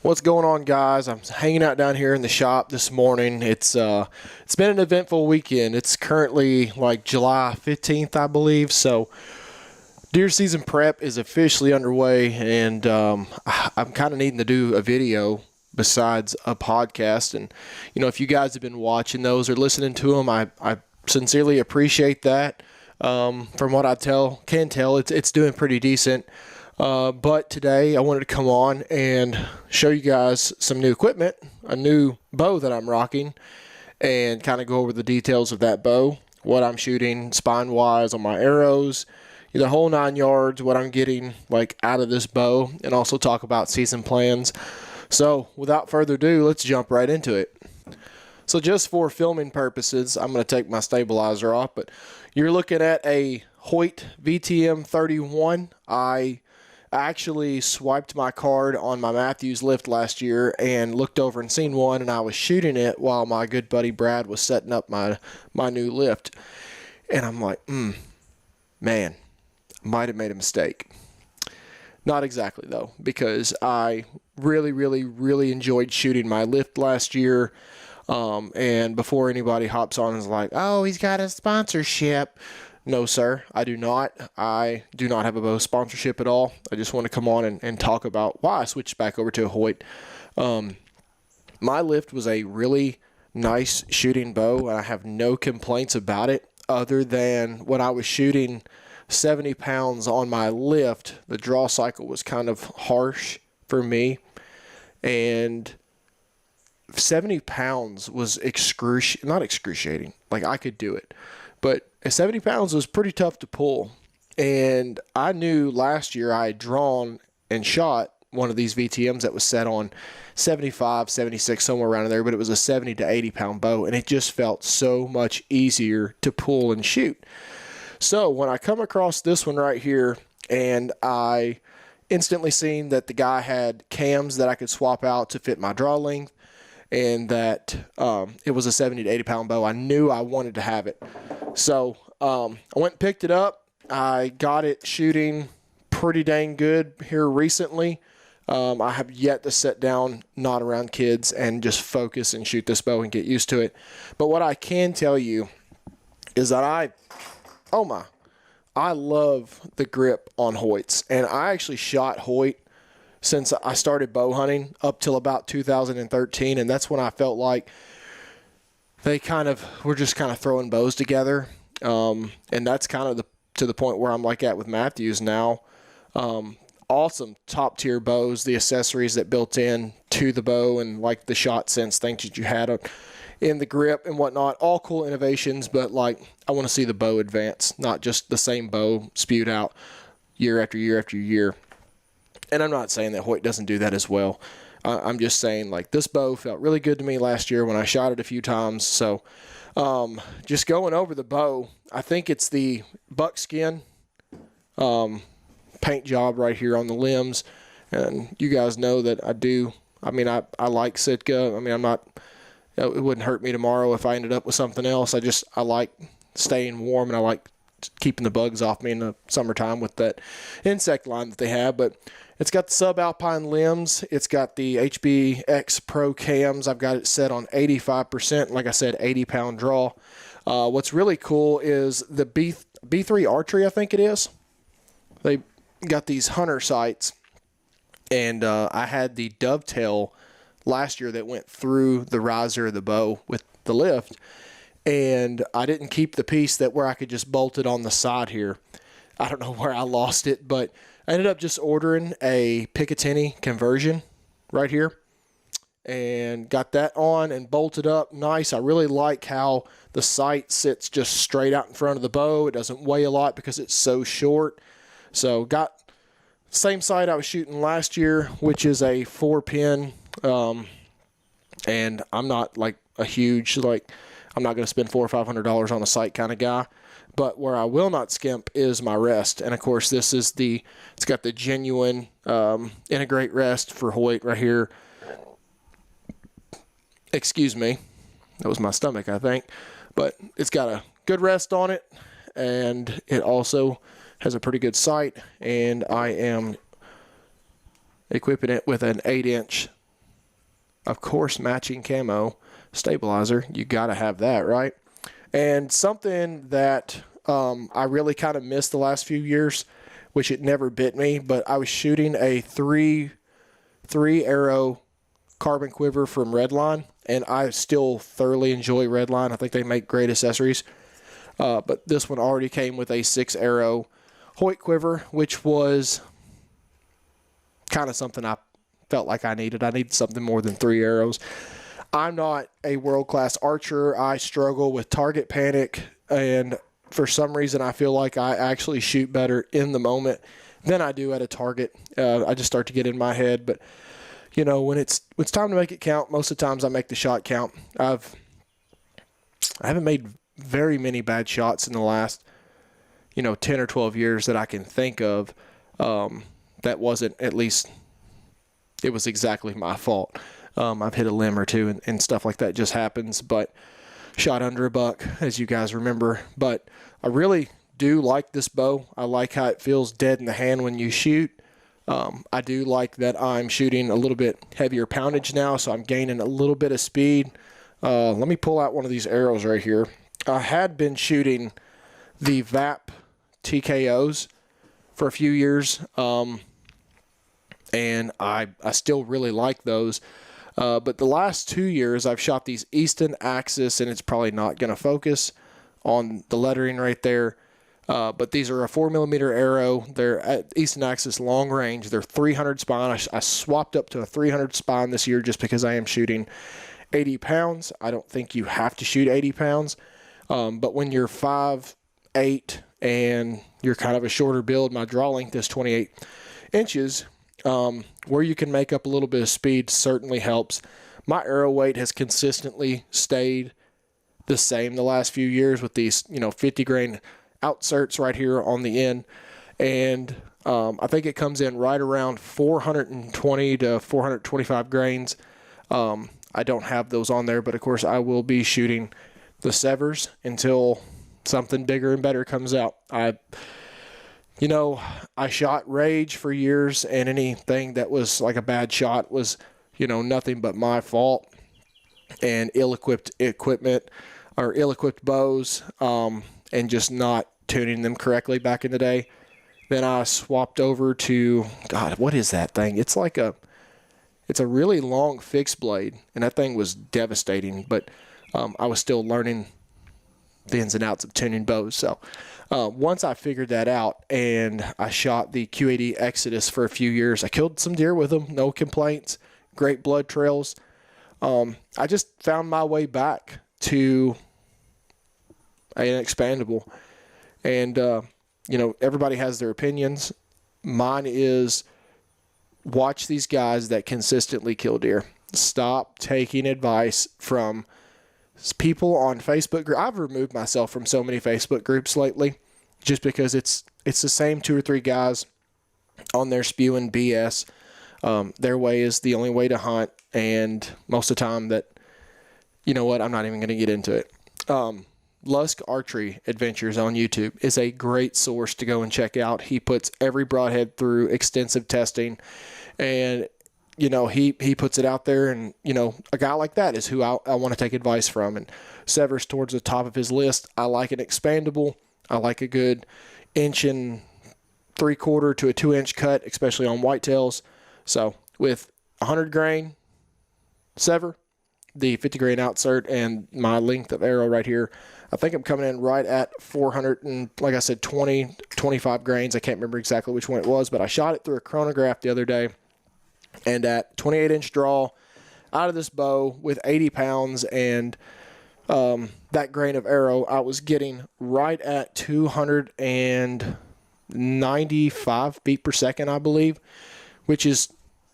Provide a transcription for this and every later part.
What's going on, guys? I'm hanging out down here in the shop this morning. It's been an eventful weekend. It's currently like July 15th, I believe. So deer season prep is officially underway, and I'm kind of needing to do a video besides a podcast. And if you guys have been watching those or listening to them, I sincerely appreciate that. From what I can tell, it's doing pretty decent. But today I wanted to come on and show you guys some new equipment, a new bow that I'm rocking, and kind of go over the details of that bow, what I'm shooting spine-wise on my arrows, the whole 9 yards, what I'm getting out of this bow, and also talk about season plans. So without further ado, let's jump right into it. So just for filming purposes, I'm going to take my stabilizer off, but you're looking at a HOYT VTM 31. I actually swiped my card on my Matthews lift last year and looked over and seen one, and I was shooting it while my good buddy Brad was setting up my new lift. And I'm like, man, might have made a mistake. Not exactly, though, because I really enjoyed shooting my lift last year. And before anybody hops on and is like, oh, he's got a sponsorship. No, sir, I do not. I do not have a bow sponsorship at all. I just want to come on and talk about why I switched back over to a HOYT. My lift was a really nice shooting bow, and I have no complaints about it other than when I was shooting 70 pounds on my lift, the draw cycle was kind of harsh for me, and 70 pounds was not excruciating. I could do it, but 70 pounds was pretty tough to pull. And I knew last year I had drawn and shot one of these VTMs that was set on 75, 76, somewhere around there, but it was a 70 to 80 pound bow, and it just felt so much easier to pull and shoot. So when I come across this one right here, and I instantly seen that the guy had cams that I could swap out to fit my draw length, and that it was a 70 to 80 pound bow, I knew I wanted to have it. So I went and picked it up. I got it shooting pretty dang good here recently. I have yet to sit down, not around kids, and just focus and shoot this bow and get used to it. But what I can tell you is that I love the grip on HOYTs. And I actually shot HOYT since I started bow hunting up till about 2013, and that's when I felt like they were just throwing bows together, and that's to the point where I'm at with Matthews now. Awesome top tier bows, the accessories that built in to the bow, and the shot sense things that you had in the grip and whatnot, all cool innovations. But I want to see the bow advance, not just the same bow spewed out year after year after year. And I'm not saying that HOYT doesn't do that as well. I'm just saying this bow felt really good to me last year when I shot it a few times. So just going over the bow, I think it's the buckskin paint job right here on the limbs. And you guys know that I do. I like Sitka. It wouldn't hurt me tomorrow if I ended up with something else. I like staying warm, and I like keeping the bugs off me in the summertime with that insect line that they have. But it's got the subalpine limbs. It's got the HBX Pro cams. I've got it set on 85%. Like I said, 80 pound draw. What's really cool is the B3 archery, I think it is. They got these hunter sights, and I had the dovetail last year that went through the riser of the bow with the lift, and I didn't keep the piece where I could just bolt it on the side here. I don't know where I lost it, but I ended up just ordering a Picatinny conversion right here and got that on and bolted up nice. I really like how the sight sits just straight out in front of the bow. It doesn't weigh a lot because it's so short. So got same sight I was shooting last year, which is a 4-pin, and I'm not a huge I'm not going to spend $400 or $500 on a sight kind of guy. But where I will not skimp is my rest. And of course, it's got the genuine integrate rest for HOYT right here. Excuse me. That was my stomach, I think. But it's got a good rest on it, and it also has a pretty good sight. And I am equipping it with an 8-inch of course, matching camo stabilizer. You got to have that, right? And something that I really kind of missed the last few years, which it never bit me, but I was shooting a three arrow carbon quiver from Redline, and I still thoroughly enjoy Redline. I think they make great accessories. But this one already came with a 6 arrow HOYT quiver, which was kind of something I felt like I needed. I needed something more than 3 arrows. I'm not a world-class archer. I struggle with target panic, and for some reason I feel like I actually shoot better in the moment than I do at a target. I just start to get in my head, but you know, when it's time to make it count, most of the times I make the shot count. I haven't made very many bad shots in the last, 10 or 12 years that I can think of. That wasn't, at least it was exactly my fault. I've hit a limb or two and stuff like that just happens, but shot under a buck, as you guys remember. But I really do like this bow. I like how it feels dead in the hand when you shoot. I do like that I'm shooting a little bit heavier poundage now, so I'm gaining a little bit of speed. Let me pull out one of these arrows right here. I had been shooting the VAP TKOs for a few years, and I still really like those. But the last 2 years, I've shot these Easton Axis, and it's probably not going to focus on the lettering right there. But these are a 4mm arrow. They're at Easton Axis long range. They're 300 spine. I swapped up to a 300 spine this year just because I am shooting 80 pounds. I don't think you have to shoot 80 pounds. But when you're 5'8" and you're kind of a shorter build, my draw length is 28 inches, where you can make up a little bit of speed certainly helps. My arrow weight has consistently stayed the same the last few years with these, 50 grain outserts right here on the end, and I think it comes in right around 420 to 425 grains. I don't have those on there, but of course I will be shooting the Severs until something bigger and better comes out. I shot Rage for years, and anything that was like a bad shot was, nothing but my fault, and ill-equipped equipment or ill-equipped bows, and just not tuning them correctly back in the day. Then I swapped over to, God, what is that thing? It's a really long fixed blade, and that thing was devastating, but I was still learning the ins and outs of tuning bows. So once I figured that out, and I shot the Q80 Exodus for a few years, I killed some deer with them, no complaints, great blood trails. I just found my way back to an expandable. And, everybody has their opinions. Mine is watch these guys that consistently kill deer. Stop taking advice from people on Facebook. I've removed myself from so many Facebook groups lately just because it's the same 2 or 3 guys on there spewing BS. Their way is the only way to hunt, and most of the time that, I'm not even going to get into it. Lusk Archery Adventures on YouTube is a great source to go and check out. He puts every broadhead through extensive testing, and he puts it out there, and a guy like that is who I want to take advice from. And Sever's towards the top of his list. I like an expandable. I like a good 1 3/4 to a 2-inch cut, especially on whitetails. So with 100 grain Sever, the 50 grain outsert, and my length of arrow right here, I think I'm coming in right at 400 and, like I said, 25 grains. I can't remember exactly which one it was, but I shot it through a chronograph the other day, and at 28-inch draw out of this bow with 80 pounds and that grain of arrow, I was getting right at 295 feet per second, I believe,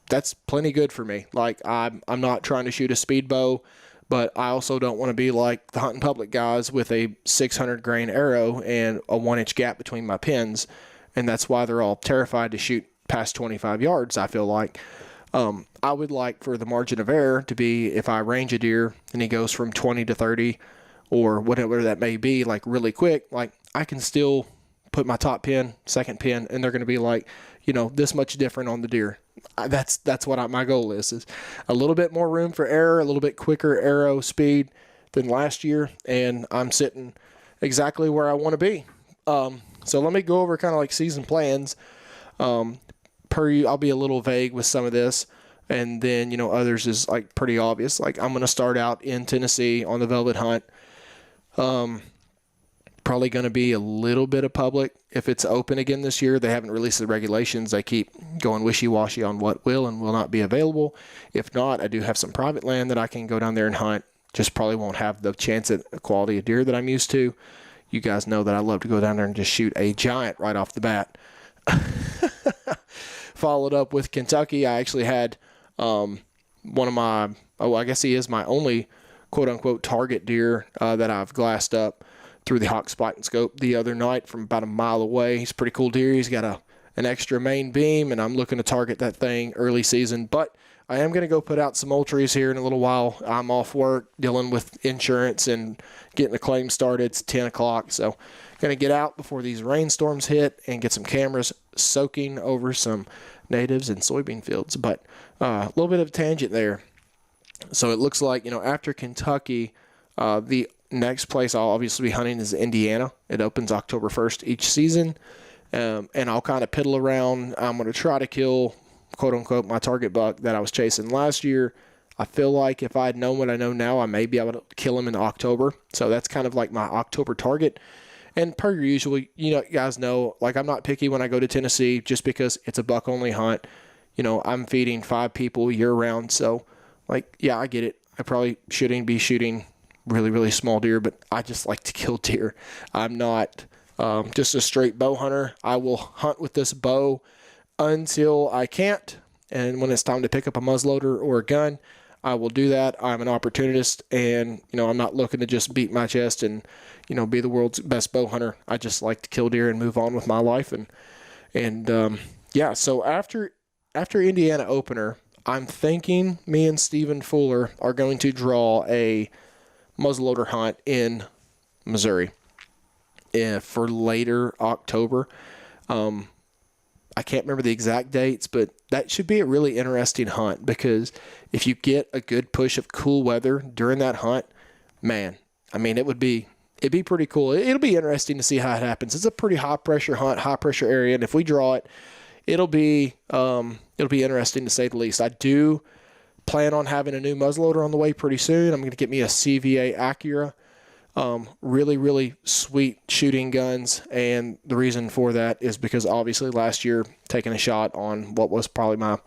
that's plenty good for me. Like, I'm not trying to shoot a speed bow, but I also don't want to be like the hunting public guys with a 600 grain arrow and a 1-inch gap between my pins, and that's why they're all terrified to shoot past 25 yards, I feel like. I would like for the margin of error to be, if I range a deer and he goes from 20 to 30 or whatever that may be, like really quick, like I can still put my top pin, second pin, and they're going to be like, this much different on the deer. That's what my goal is a little bit more room for error, a little bit quicker arrow speed than last year, and I'm sitting exactly where I want to be. So let me go over kind of like season plans. I'll be a little vague with some of this, and then others is like pretty obvious. Like I'm going to start out in Tennessee on the velvet hunt. Probably going to be a little bit of public if it's open again this year. They haven't released the regulations. They keep going wishy-washy on what will and will not be available. If not, I do have some private land that I can go down there and hunt. Just probably won't have the chance at the quality of deer that I'm used to. You guys know that I love to go down there and just shoot a giant right off the bat. Followed up with Kentucky. I actually had one of my, I guess he is my only quote-unquote target deer that I've glassed up through the Hawk Spot and Scope the other night from about a mile away. He's a pretty cool deer. He's got an extra main beam, and I'm looking to target that thing early season. But I am going to go put out some moultries here in a little while. I'm off work dealing with insurance and getting the claim started. It's 10 o'clock, so going to get out before these rainstorms hit and get some cameras soaking over some natives and soybean fields. But a little bit of a tangent there. So it looks like, after Kentucky, the next place I'll obviously be hunting is Indiana. It opens October 1st each season, and I'll kind of piddle around. I'm going to try to kill, quote-unquote, my target buck that I was chasing last year. I feel like if I had known what I know now, I may be able to kill him in October. So that's kind of like my October target. And per usual, you guys know, like I'm not picky when I go to Tennessee just because it's a buck-only hunt. I'm feeding 5 people year-round. So, yeah, I get it. I probably shouldn't be shooting really, really small deer, but I just like to kill deer. I'm not just a straight bow hunter. I will hunt with this bow until I can't, and when it's time to pick up a muzzleloader or a gun, I will do that. I'm an opportunist, and I'm not looking to just beat my chest and be the world's best bow hunter. I just like to kill deer and move on with my life, and yeah. So after Indiana opener, I'm thinking me and Stephen Fuller are going to draw a muzzleloader hunt in Missouri for later October. I can't remember the exact dates, but that should be a really interesting hunt because if you get a good push of cool weather during that hunt, man, I mean, it'd be pretty cool. It'll be interesting to see how it happens. It's a pretty high pressure hunt, high pressure area, and if we draw it, it'll be interesting to say the least. I do plan on having a new muzzleloader on the way pretty soon. I'm going to get me a CVA Acura. Really, really sweet shooting guns, and the reason for that is because obviously last year taking a shot on what was probably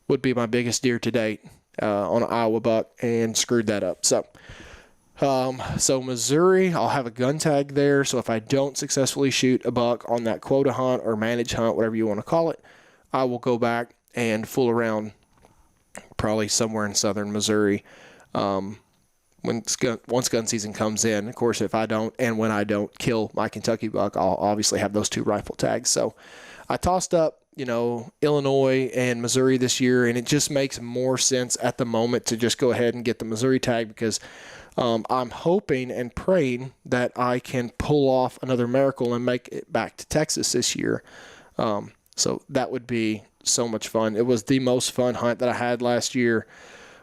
would be my biggest deer to date on an Iowa buck and screwed that up. So Missouri, I'll have a gun tag there. So if I don't successfully shoot a buck on that quota hunt or managed hunt, whatever you want to call it, I will go back and fool around probably somewhere in southern Missouri. Once gun season comes in, of course, if I don't, and when I don't kill my Kentucky buck, I'll obviously have those 2 rifle tags. So I tossed up, Illinois and Missouri this year, and it just makes more sense at the moment to just go ahead and get the Missouri tag because I'm hoping and praying that I can pull off another miracle and make it back to Texas this year. So that would be so much fun. It was the most fun hunt that I had last year.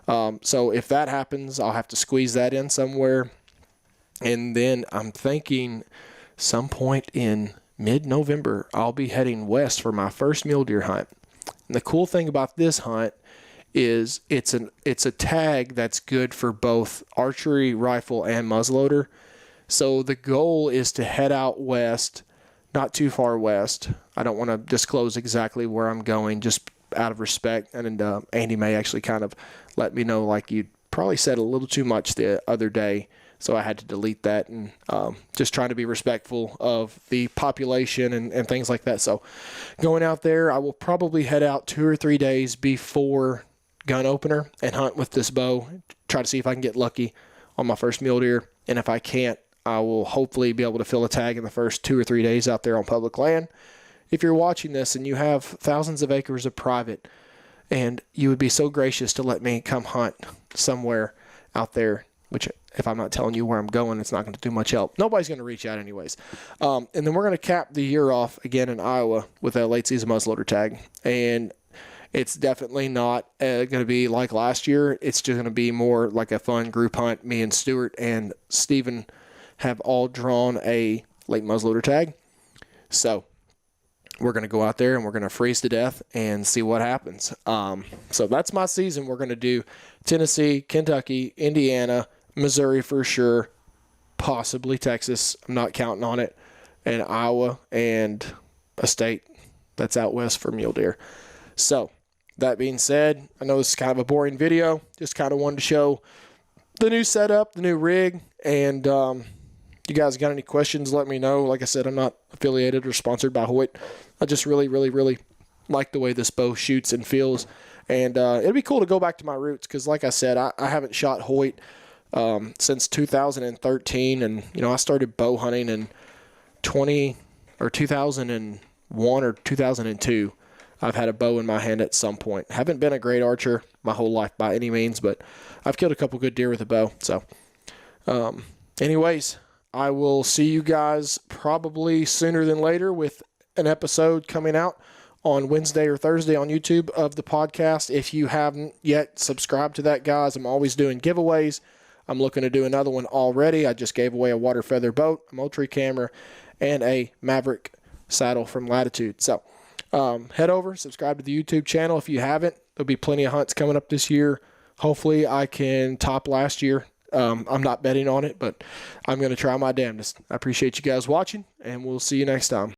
So if that happens, I'll have to squeeze that in somewhere. And then I'm thinking some point in mid-November, I'll be heading west for my first mule deer hunt. And the cool thing about this hunt is it's a tag that's good for both archery, rifle, and muzzleloader. So the goal is to head out west, not too far west. I don't want to disclose exactly where I'm going, just out of respect. And Andy may actually kind of let me know, like you probably said a little too much the other day, so I had to delete that, and just trying to be respectful of the population and things like that. So going out there, I will probably head out 2 or 3 days before gun opener and hunt with this bow, try to see if I can get lucky on my first mule deer. And if I can't, I will hopefully be able to fill a tag in the first 2 or 3 days out there on public land. If you're watching this and you have thousands of acres of private, and you would be so gracious to let me come hunt somewhere out there, which if I'm not telling you where I'm going, it's not going to do much help. Nobody's going to reach out anyways. And then we're going to cap the year off again in Iowa with a late season muzzleloader tag. And it's definitely not going to be like last year. It's just going to be more like a fun group hunt. Me and Stuart and Steven have all drawn a late muzzleloader tag. So we're going to go out there and we're going to freeze to death and see what happens. So that's my season. We're going to do Tennessee, Kentucky, Indiana, Missouri for sure, possibly Texas. I'm not counting on it. And Iowa and a state that's out west for mule deer. So that being said, I know this is kind of a boring video. Just kind of wanted to show the new setup, the new rig, and you guys got any questions, let me know. Like I said, I'm not affiliated or sponsored by HOYT. I just really, really, really like the way this bow shoots and feels. And it'd be cool to go back to my roots because, like I said, I haven't shot HOYT since 2013. And, you know, I started bow hunting in 2001 or 2002. I've had a bow in my hand at some point. Haven't been a great archer my whole life by any means, but I've killed a couple good deer with a bow. So, anyways, I will see you guys probably sooner than later with an episode coming out on Wednesday or Thursday on YouTube of the podcast. If you haven't yet subscribed to that, guys, I'm always doing giveaways. I'm looking to do another one already. I just gave away a water feather boat, a Moultrie camera, and a Maverick saddle from Latitude. So head over, subscribe to the YouTube channel if you haven't. There'll be plenty of hunts coming up this year. Hopefully I can top last year. I'm not betting on it, but I'm going to try my damnedest. I appreciate you guys watching, and we'll see you next time.